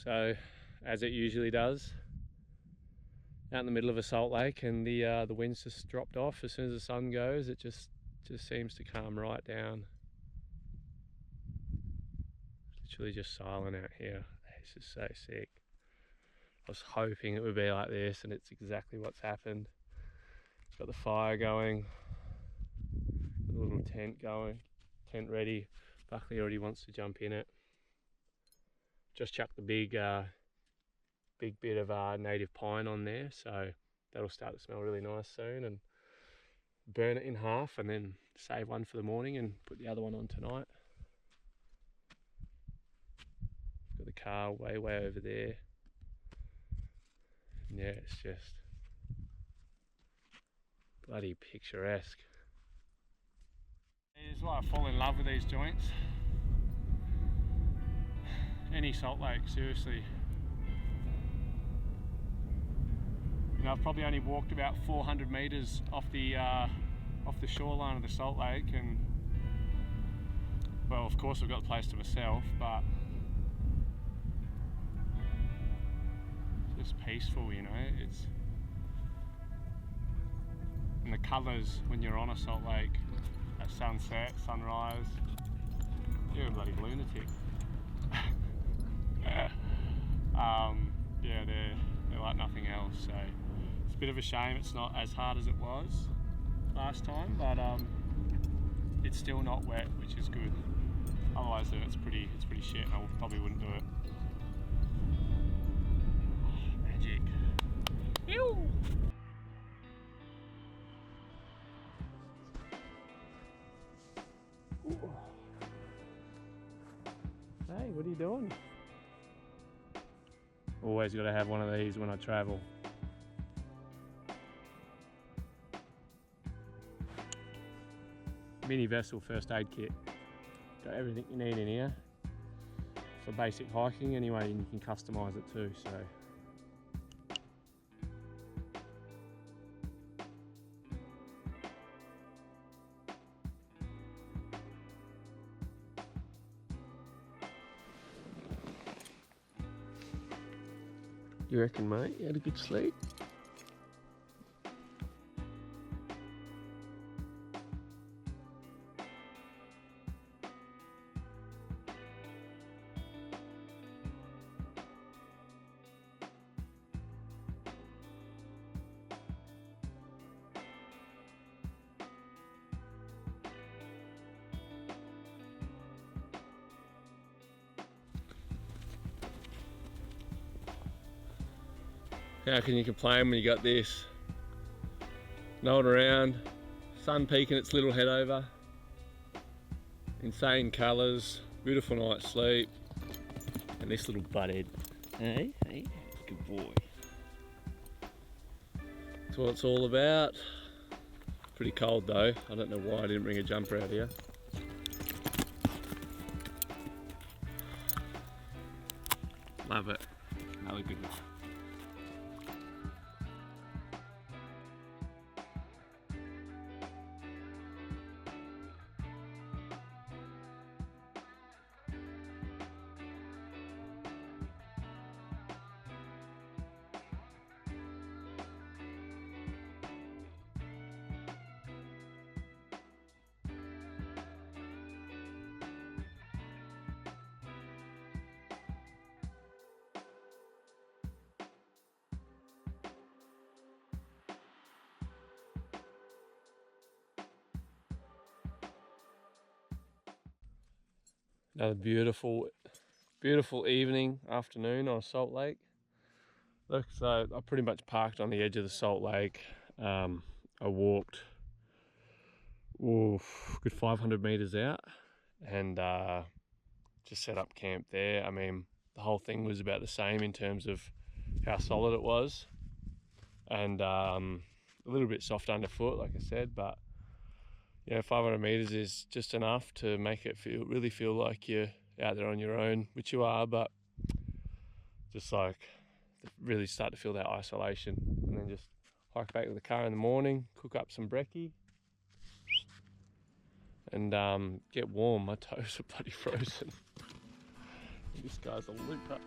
So as it usually does, out in the middle of a salt lake, and the wind's just dropped off. As soon as the sun goes, it just seems to calm right down. Literally just silent out here. It's just so sick. I was hoping it would be like this, and it's exactly what's happened. Got the fire going, the little tent going, tent ready. Buckley already wants to jump in it. Just chucked the big bit of native pine on there, so that'll start to smell really nice soon, and burn it in half and then save one for the morning and put the other one on tonight. Got the car way over there. And yeah, it's just bloody picturesque. This is why I fall in love with these joints. Any salt lake, seriously. You know, I've probably only walked about 400 meters off the shoreline of the salt lake, and well, of course I've got the place to myself, but it's just peaceful, you know. It's, and the colours when you're on a salt lake at sunset, sunrise, you're a bloody lunatic. Yeah, they're like nothing else. So it's a bit of a shame it's not as hard as it was last time, but it's still not wet, which is good. Otherwise, it's pretty shit, and I probably wouldn't do it. Oh, magic. Ew. Ooh. Hey, what are you doing? Always got to have one of these when I travel. Mini vessel first aid kit. Got everything you need in here for basic hiking anyway, and you can customise it too. So you reckon, mate? You had a good sleep? How can you complain when you got this? No one around, sun peeking its little head over, insane colours, beautiful night's sleep, and this little butthead. Hey, good boy. That's what it's all about. Pretty cold though. I don't know why I didn't bring a jumper out here. Love it. Another good one. Another beautiful evening, afternoon on a salt lake. Look, so I pretty much parked on the edge of the salt lake. I walked good 500 meters out, and just set up camp there. I mean, the whole thing was about the same in terms of how solid it was, and a little bit soft underfoot, like I said, but you know, 500 meters is just enough to make it really feel like you're out there on your own, which you are, but just like really start to feel that isolation, and then just hike back to the car in the morning, cook up some brekkie, and get warm. My toes are bloody frozen. This guy's a looper.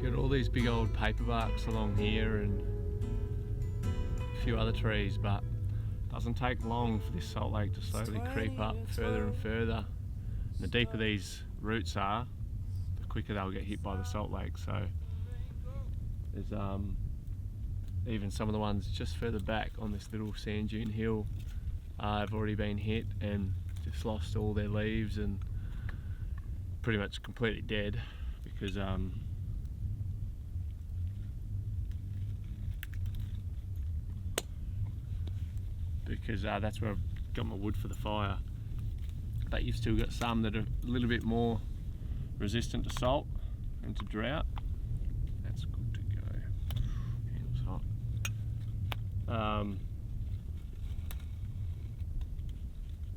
Got all these big old paperbarks along here and a few other trees, but it doesn't take long for this salt lake to slowly creep up further and further. And the deeper these roots are, the quicker they'll get hit by the salt lake. So there's even some of the ones just further back on this little sand dune hill have already been hit and just lost all their leaves and pretty much completely dead because that's where I've got my wood for the fire. But you've still got some that are a little bit more resistant to salt and to drought. That's good to go. Handle's hot.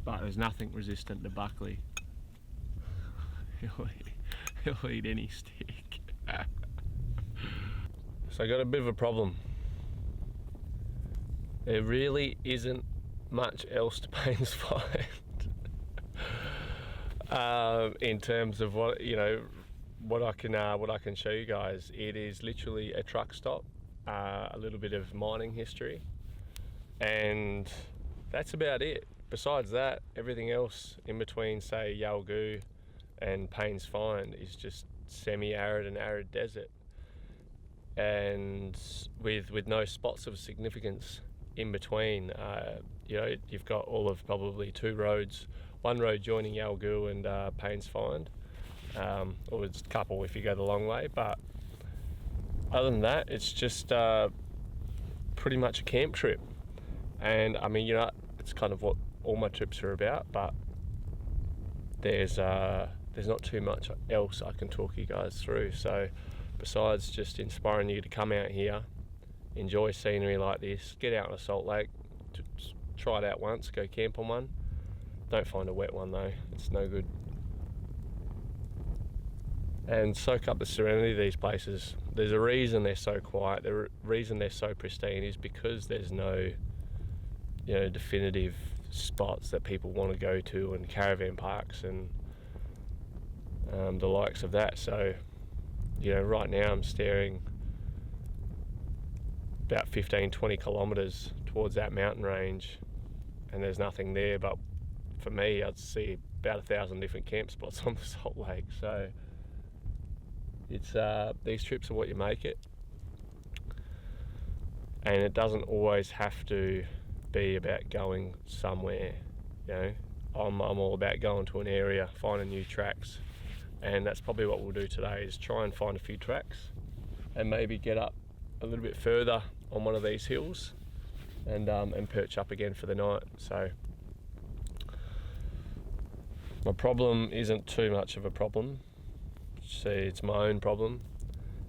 But there's nothing resistant to Buckley. He'll eat any stick. So I got a bit of a problem. There really isn't much else to Paynes Find in terms of what I can show you guys. It is literally a truck stop, a little bit of mining history, and that's about it. Besides that, everything else in between, say, Yalgoo and Paynes Find is just semi-arid and arid desert, and with no spots of significance in between. You've got all of probably two roads, one road joining Yalgoo and Paynes Find, or it's a couple if you go the long way, but other than that, it's just pretty much a camp trip. And I mean, it's kind of what all my trips are about, but there's not too much else I can talk you guys through. So besides just inspiring you to come out here, enjoy scenery like this, get out on a salt lake, try it out once, go camp on one. Don't find a wet one though, it's no good. And soak up the serenity of these places. There's a reason they're so quiet, the reason they're so pristine is because there's no definitive spots that people want to go to and caravan parks and the likes of that. So right now I'm staring about 15-20 kilometres towards that mountain range, and there's nothing there, but for me I'd see about 1,000 different camp spots on the salt lake. So it's these trips are what you make it, and it doesn't always have to be about going somewhere. I'm all about going to an area, finding new tracks, and that's probably what we'll do today, is try and find a few tracks and maybe get up a little bit further on one of these hills and perch up again for the night. So my problem isn't too much of a problem. See, it's my own problem,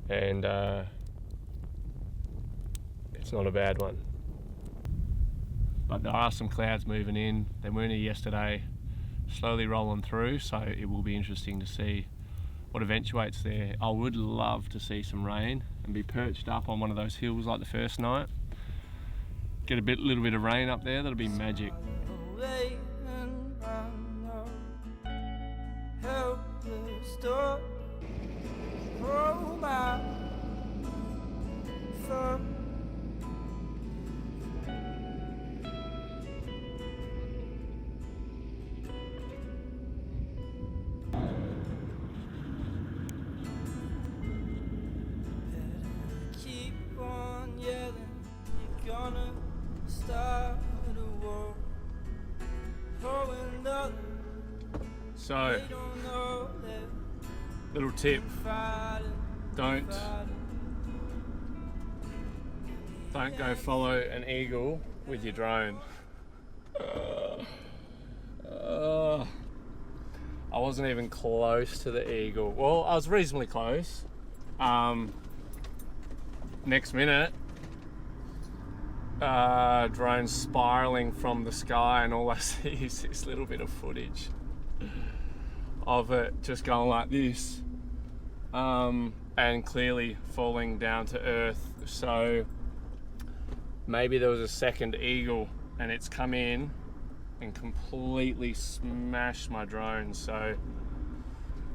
and it's not a bad one. But there are some clouds moving in. They weren't here yesterday, slowly rolling through, so it will be interesting to see what eventuates there. I would love to see some rain and be perched up on one of those hills like the first night. Get a little bit of rain up there, that'll be magic. So, little tip, don't go follow an eagle with your drone. I wasn't even close to the eagle. Well, I was reasonably close. Next minute, drone spiraling from the sky, and all I see is this little bit of footage of it just going like this, and clearly falling down to earth. So maybe there was a second eagle and it's come in and completely smashed my drone. So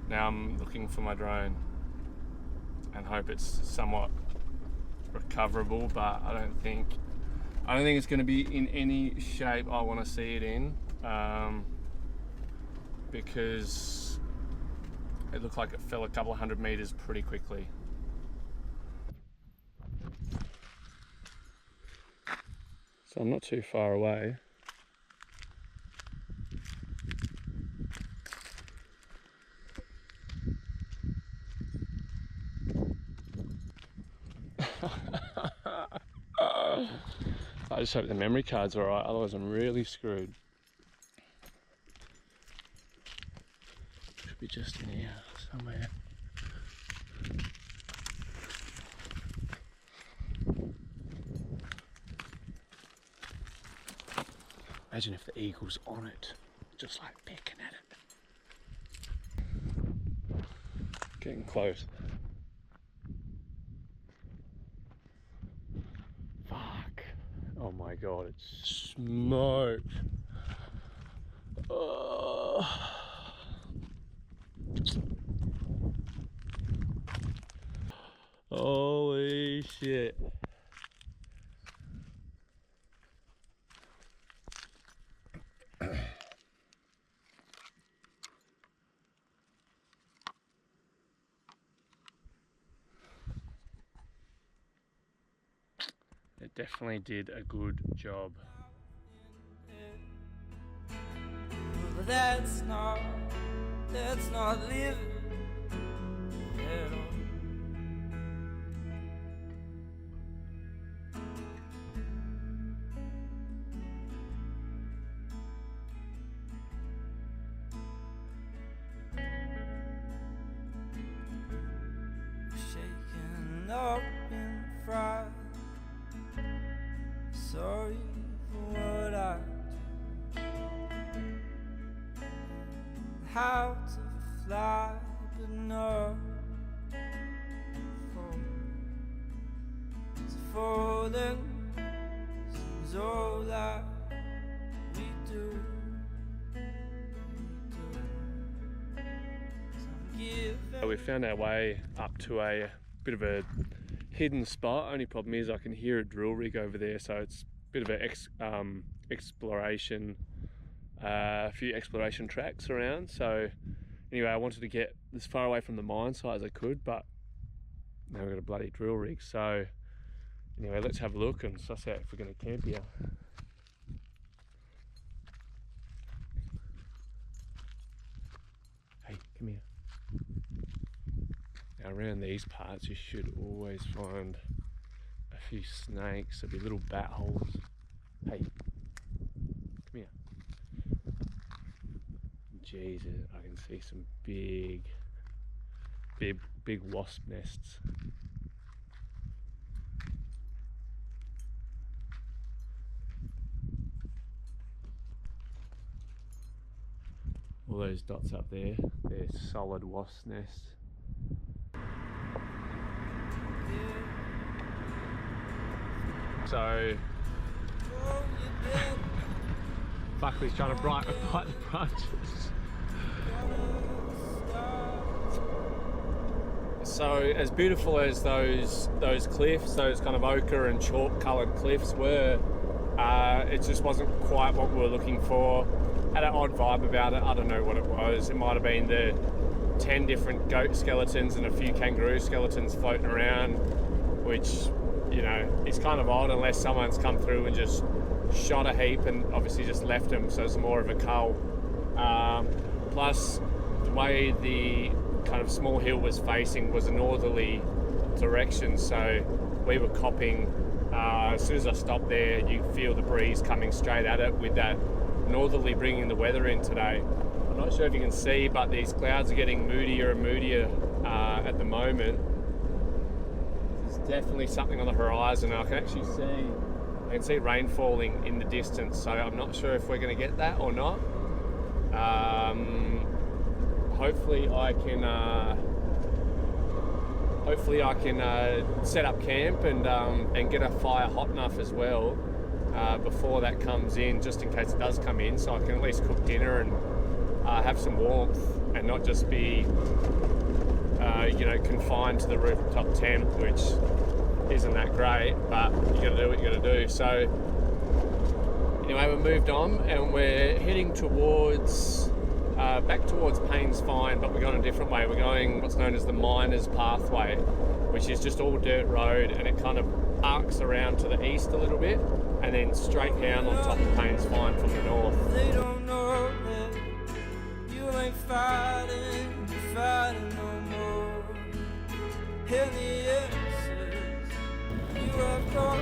now I'm looking for my drone and hope it's somewhat recoverable, but I don't think it's going to be in any shape I want to see it in, because it looked like it fell a couple of 100 meters pretty quickly. So I'm not too far away. I just hope the memory card's alright, otherwise I'm really screwed. Should be just in here somewhere. Imagine if the eagle's on it, just like pecking at it. Getting close. Oh my god, it's smoked. Holy shit. It definitely did a good job. But that's not living at all. Shaken up in fright. Sorry for what I do. How to fly, but not fall. So falling is all that we do. We found our way up to a bit of a hidden spot. Only problem is I can hear a drill rig over there, so it's a bit of an exploration, a few exploration tracks around. So anyway, I wanted to get as far away from the mine site as I could, but now we've got a bloody drill rig. So anyway, let's have a look and suss out if we're going to camp here. Hey, come here. Now around these parts you should always find a few snakes. There'll be little bat holes. Hey, come here. Jesus, I can see some big wasp nests. All those dots up there, they're solid wasp nests. So, Buckley's trying to bite the branches. So, as beautiful as those cliffs, those kind of ochre and chalk coloured cliffs were, it just wasn't quite what we were looking for. Had an odd vibe about it. I don't know what it was. It might have been the 10 different goat skeletons and a few kangaroo skeletons floating around, which, you know, it's kind of odd unless someone's come through and just shot a heap and obviously just left them, so it's more of a cull. Plus, the way the kind of small hill was facing was a northerly direction, so we were copping. As soon as I stopped there, you feel the breeze coming straight at it with that northerly bringing the weather in today. I'm not sure if you can see, but these clouds are getting moodier and moodier at the moment. There's definitely something on the horizon. I can actually see can see rain falling in the distance, so I'm not sure if we're going to get that or not. Hopefully I can set up camp and get a fire hot enough as well before that comes in, just in case it does come in, so I can at least cook dinner and have some warmth and not just be confined to the rooftop tent, which isn't that great, but you gotta do what you gotta do. So anyway, we moved on and we're heading towards back towards Paynes Find, but we're going a different way. We're going what's known as the Miners Pathway, which is just all dirt road, and it kind of arcs around to the east a little bit and then straight down on top of Paynes Find from the north. They don't know that you ain't fighting, you're fighting no more. And the answers you have got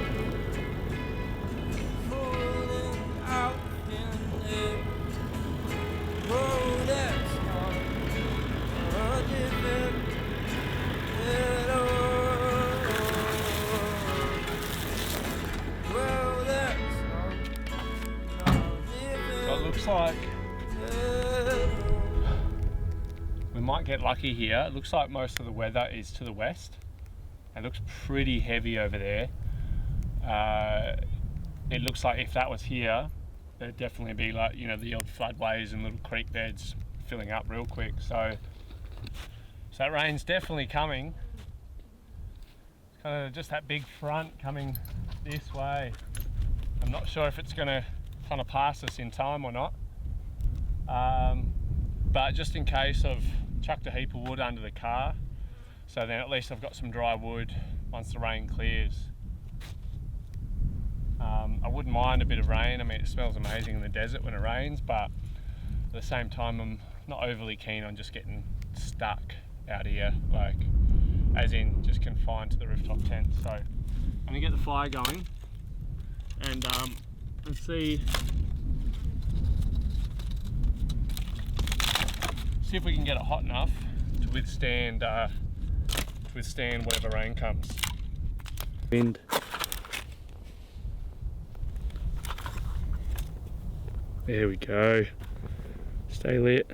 falling out in there. Oh, that's not a different at all. Well, that's not different. So it looks like we might get lucky here. It looks like most of the weather is to the west. It looks pretty heavy over there. It looks like if that was here, there'd definitely be like, the odd floodways and little creek beds filling up real quick. So that rain's definitely coming. It's kind of just that big front coming this way. I'm not sure if it's gonna kind of pass us in time or not. But just in case, I've chucked a heap of wood under the car, so then at least I've got some dry wood once the rain clears. I wouldn't mind a bit of rain. I mean, it smells amazing in the desert when it rains, but at the same time, I'm not overly keen on just getting stuck out here, like as in just confined to the rooftop tent. So I'm gonna get the fire going and see if we can get it hot enough to withstand whatever rain comes. Wind. There we go. Stay lit.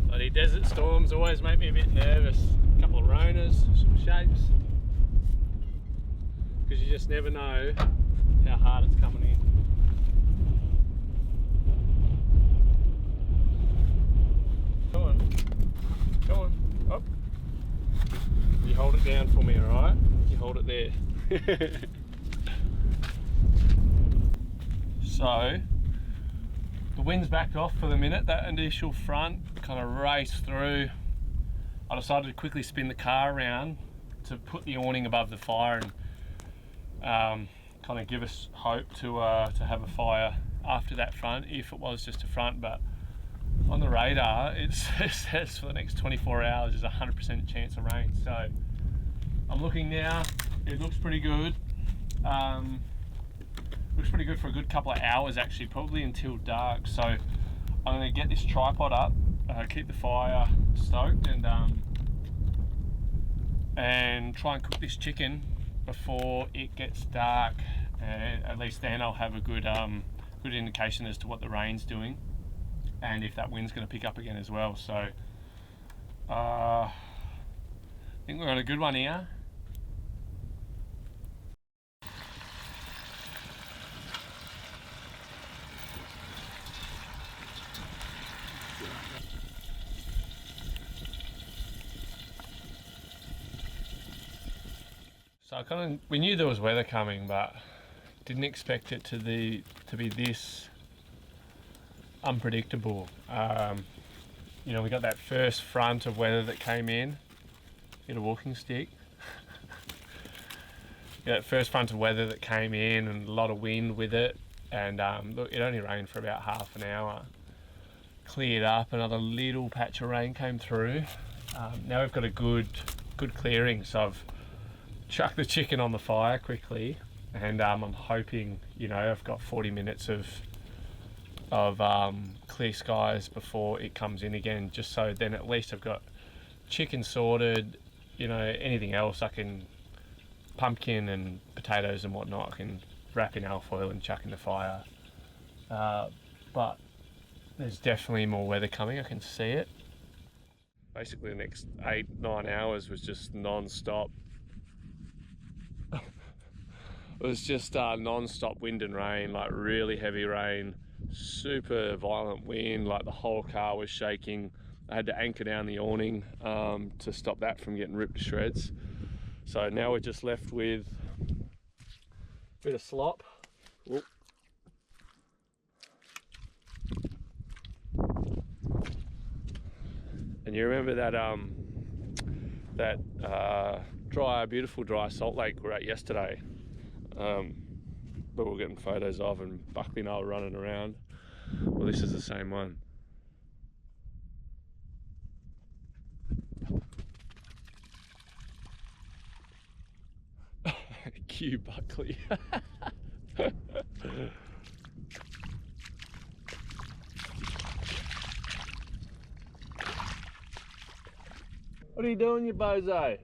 Bloody desert storms always make me a bit nervous. A couple of Ronas, some shapes. Because you just never know how hard it's coming in. Come on. Come on. Up. You hold it down for me, alright? You hold it there. So, the wind's backed off for the minute. That initial front kind of raced through. I decided to quickly spin the car around to put the awning above the fire and kind of give us hope to have a fire after that front, if it was just a front. But on the radar it says for the next 24 hours there's a 100% chance of rain. So I'm looking now, it looks pretty good. Looks pretty good for a good couple of hours actually, probably until dark. So I'm going to get this tripod up, keep the fire stoked, and try and cook this chicken before it gets dark. At least then I'll have a good indication as to what the rain's doing and if that wind's going to pick up again as well. So I think we're on a good one here. So we knew there was weather coming, but didn't expect it to be this unpredictable. We got that first front of weather that came in. Get a walking stick. That first front of weather that came in and a lot of wind with it. And look, it only rained for about half an hour. Cleared up, another little patch of rain came through. Now we've got a good clearing, so chuck the chicken on the fire quickly, and I'm hoping, you know, I've got 40 minutes of clear skies before it comes in again, just so then at least I've got chicken sorted. You know, anything else I can, pumpkin and potatoes and whatnot, I can wrap in alfoil and chuck in the fire. But there's definitely more weather coming, I can see it. Basically the next 8-9 hours was just non-stop. It was just non-stop wind and rain, like really heavy rain, super violent wind, like the whole car was shaking. I had to anchor down the awning to stop that from getting ripped to shreds. So now we're just left with a bit of slop. Oop. And you remember that beautiful dry salt lake we were at yesterday, that we were getting photos of, and Buckley and I were running around? Well, this is the same one. Cue Buckley. What are you doing, you bozo?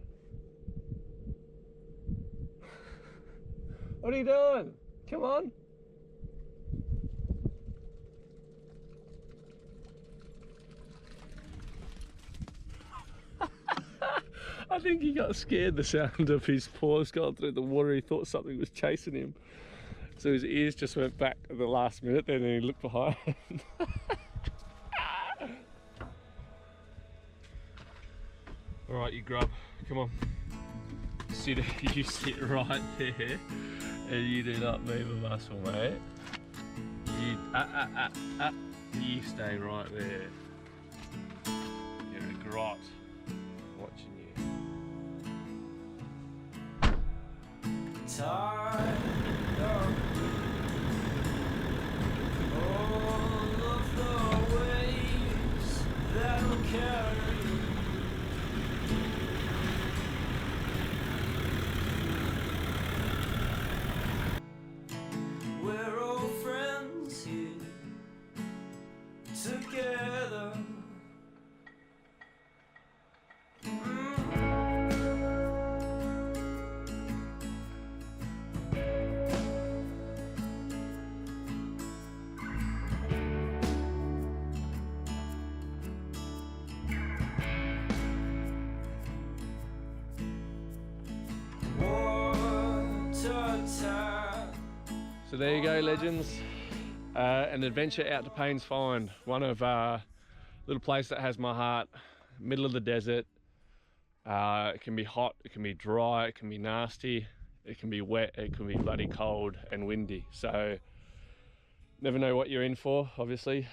What are you doing? Come on. I think he got scared, the sound of his paws going through the water. He thought something was chasing him. So his ears just went back at the last minute then, and he looked behind. All right, you grub, come on. You sit right there, and you do not move a muscle, mate. You stay right there. You're a grot, watching you. Tired of all of the waves that'll carry. We're all friends here together. So there you go, legends. An adventure out to Paynes Find, one of little place that has my heart, middle of the desert. It can be hot, it can be dry, it can be nasty, it can be wet, it can be bloody cold and windy. So never know what you're in for, obviously.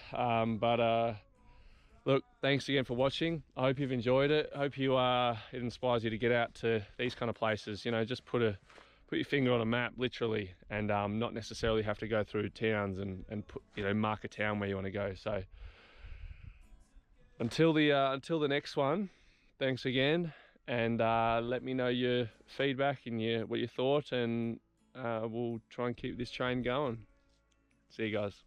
Look, thanks again for watching. I hope you've enjoyed it. I hope it inspires you to get out to these kind of places. You know, just put your finger on a map, literally, and not necessarily have to go through towns and put, you know, mark a town where you want to go. So until the next one, thanks again, and let me know your feedback and what you thought, and we'll try and keep this train going. See you guys.